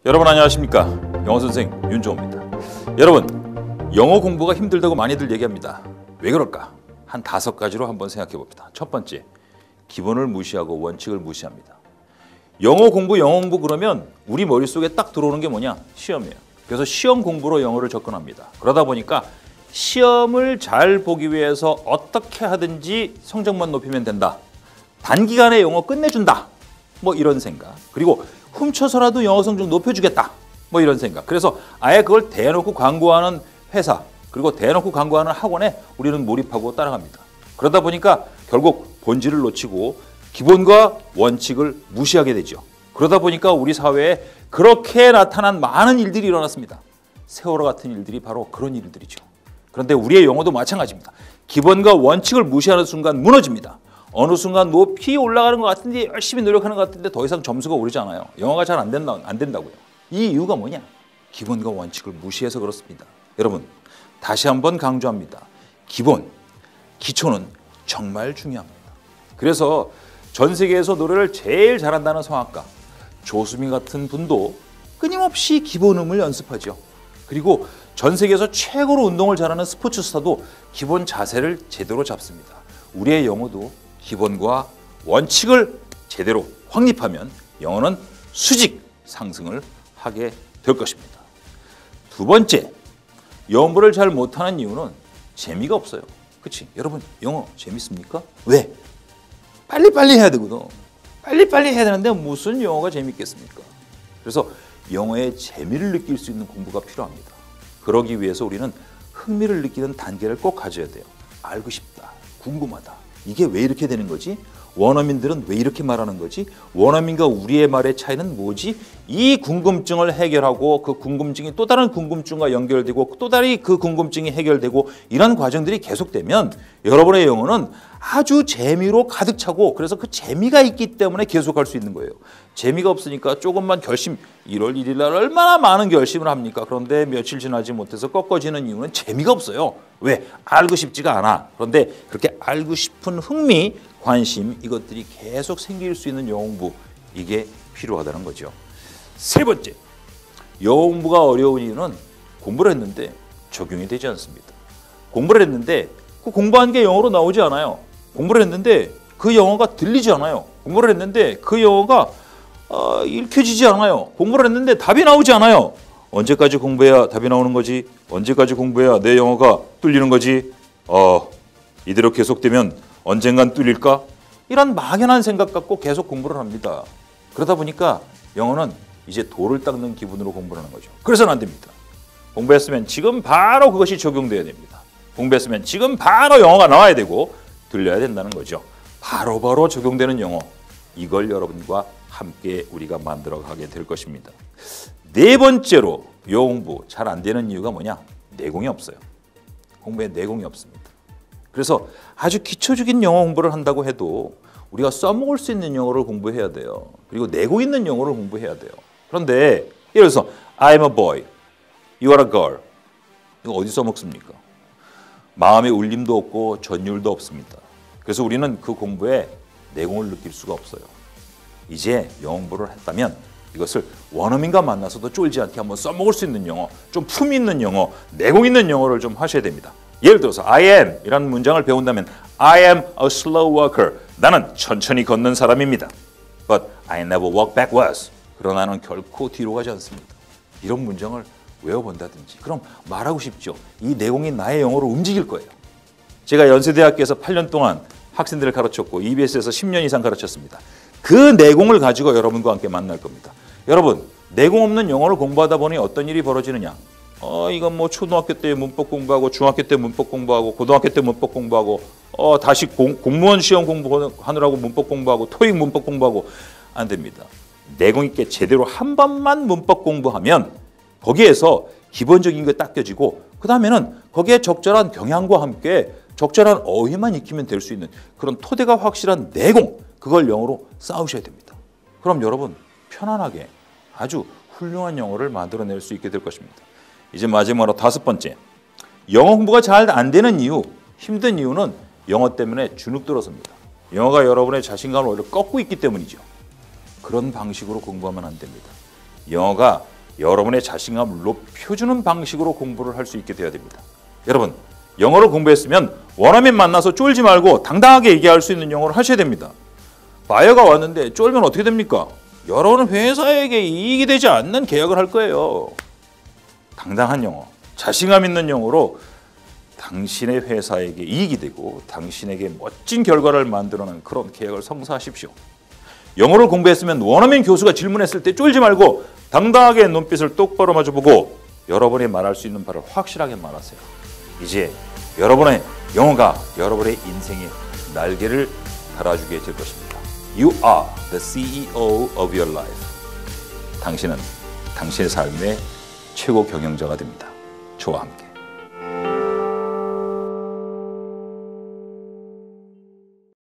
여러분 안녕하십니까? 영어 선생 윤종호입니다. 여러분, 영어 공부가 힘들다고 많이들 얘기합니다. 왜 그럴까? 한 5가지로 한번 생각해 봅니다. 첫 번째, 기본을 무시하고 원칙을 무시합니다. 영어 공부 그러면 우리 머릿속에 딱 들어오는 게 뭐냐? 시험이에요. 그래서 시험 공부로 영어를 접근합니다. 그러다 보니까 시험을 잘 보기 위해서 어떻게 하든지 성적만 높이면 된다. 단기간에 영어 끝내준다. 뭐 이런 생각. 그리고 훔쳐서라도 영어 성적 높여주겠다. 뭐 이런 생각. 그래서 아예 그걸 대놓고 광고하는 회사, 그리고 대놓고 광고하는 학원에 우리는 몰입하고 따라갑니다. 그러다 보니까 결국 본질을 놓치고 기본과 원칙을 무시하게 되죠. 그러다 보니까 우리 사회에 그렇게 나타난 많은 일들이 일어났습니다. 세월호 같은 일들이 바로 그런 일들이죠. 그런데 우리의 영어도 마찬가지입니다. 기본과 원칙을 무시하는 순간 무너집니다. 어느 순간 높이 올라가는 것 같은데 열심히 노력하는 것 같은데 더 이상 점수가 오르지 않아요. 영어가 잘 안 된다고요. 이 이유가 뭐냐? 기본과 원칙을 무시해서 그렇습니다. 여러분, 다시 한번 강조합니다. 기본, 기초는 정말 중요합니다. 그래서 전 세계에서 노래를 제일 잘한다는 성악가 조수민 같은 분도 끊임없이 기본음을 연습하죠. 그리고 전 세계에서 최고로 운동을 잘하는 스포츠 스타도 기본 자세를 제대로 잡습니다. 우리의 영어도 기본과 원칙을 제대로 확립하면 영어는 수직 상승을 하게 될 것입니다. 두 번째, 영어 공부를 잘 못하는 이유는 재미가 없어요. 그치? 여러분, 영어 재밌습니까? 왜? 빨리빨리 해야 되거든. 빨리빨리 해야 되는데 무슨 영어가 재밌겠습니까? 그래서 영어의 재미를 느낄 수 있는 공부가 필요합니다. 그러기 위해서 우리는 흥미를 느끼는 단계를 꼭 가져야 돼요. 알고 싶다, 궁금하다. 이게 왜 이렇게 되는 거지? 원어민들은 왜 이렇게 말하는 거지? 원어민과 우리의 말의 차이는 뭐지? 이 궁금증을 해결하고 그 궁금증이 또 다른 궁금증과 연결되고 또 다른 그 궁금증이 해결되고 이런 과정들이 계속되면 여러분의 영어는 아주 재미로 가득 차고 그래서 그 재미가 있기 때문에 계속할 수 있는 거예요. 재미가 없으니까 조금만 결심, 1월 1일 날 얼마나 많은 결심을 합니까? 그런데 며칠 지나지 못해서 꺾어지는 이유는 재미가 없어요. 왜? 알고 싶지가 않아. 그런데 그렇게 알고 싶은 흥미, 관심 이것들이 계속 생길 수 있는 영어 공부, 이게 필요하다는 거죠. 세 번째, 영어 공부가 어려운 이유는 공부를 했는데 적용이 되지 않습니다. 공부를 했는데 그 공부한 게 영어로 나오지 않아요. 공부를 했는데 그 영어가 들리지 않아요. 공부를 했는데 그 영어가 읽혀지지 않아요. 공부를 했는데 답이 나오지 않아요. 언제까지 공부해야 답이 나오는 거지? 언제까지 공부해야 내 영어가 뚫리는 거지? 이대로 계속되면 언젠간 뚫릴까? 이런 막연한 생각 갖고 계속 공부를 합니다. 그러다 보니까 영어는 이제 돌을 닦는 기분으로 공부를 하는 거죠. 그래서는 안 됩니다. 공부했으면 지금 바로 그것이 적용돼야 됩니다. 공부했으면 지금 바로 영어가 나와야 되고 들려야 된다는 거죠. 바로바로 적용되는 영어, 이걸 여러분과 함께 우리가 만들어가게 될 것입니다. 네 번째로 영어 공부 잘 안 되는 이유가 뭐냐? 내공이 없어요. 공부에 내공이 없습니다. 그래서 아주 기초적인 영어 공부를 한다고 해도 우리가 써먹을 수 있는 영어를 공부해야 돼요. 그리고 내고 있는 영어를 공부해야 돼요. 그런데 예를 들어서 I'm a boy, you are a girl. 이거 어디 써먹습니까? 마음의 울림도 없고 전율도 없습니다. 그래서 우리는 그 공부에 내공을 느낄 수가 없어요. 이제 영어 공부를 했다면 이것을 원어민과 만나서도 쫄지 않게 한번 써먹을 수 있는 영어, 좀 품 있는 영어, 내공 있는 영어를 좀 하셔야 됩니다. 예를 들어서 I am 이라는 문장을 배운다면 I am a slow walker. 나는 천천히 걷는 사람입니다. But I never walk backwards. 그러나 나는 결코 뒤로 가지 않습니다. 이런 문장을 외워본다든지 그럼 말하고 싶죠. 이 내공이 나의 영어로 움직일 거예요. 제가 연세대학교에서 8년 동안 학생들을 가르쳤고 EBS에서 10년 이상 가르쳤습니다. 그 내공을 가지고 여러분과 함께 만날 겁니다. 여러분, 내공 없는 영어를 공부하다 보니 어떤 일이 벌어지느냐? 이건 뭐 초등학교 때 문법 공부하고 중학교 때 문법 공부하고 고등학교 때 문법 공부하고 다시 공무원 시험 공부하느라고 문법 공부하고 토익 문법 공부하고 안 됩니다. 내공 있게 제대로 한 번만 문법 공부하면 거기에서 기본적인 게 닦여지고 그 다음에는 거기에 적절한 경향과 함께 적절한 어휘만 익히면 될 수 있는 그런 토대가 확실한 내공, 그걸 영어로 쌓으셔야 됩니다. 그럼 여러분 편안하게 아주 훌륭한 영어를 만들어낼 수 있게 될 것입니다. 이제 마지막으로 5번째, 영어 공부가 잘 안 되는 이유, 힘든 이유는 영어 때문에 주눅 들어섭니다. 영어가 여러분의 자신감을 오히려 꺾고 있기 때문이죠. 그런 방식으로 공부하면 안 됩니다. 영어가 여러분의 자신감을 높여주는 방식으로 공부를 할 수 있게 되어야 됩니다. 여러분, 영어를 공부했으면 원어민 만나서 쫄지 말고 당당하게 얘기할 수 있는 영어를 하셔야 됩니다. 바이어가 왔는데 쫄면 어떻게 됩니까? 여러분은 회사에게 이익이 되지 않는 계약을 할 거예요. 당당한 영어, 자신감 있는 영어로 당신의 회사에게 이익이 되고 당신에게 멋진 결과를 만들어내는 그런 계약을 성사하십시오. 영어를 공부했으면 원어민 교수가 질문했을 때 쫄지 말고 당당하게 눈빛을 똑바로 마주보고 여러분이 말할 수 있는 바를 확실하게 말하세요. 이제 여러분의 영어가 여러분의 인생에 날개를 달아주게 될 것입니다. You are the CEO of your life. 당신은 당신의 삶의 최고 경영자가 됩니다. 저와 함께.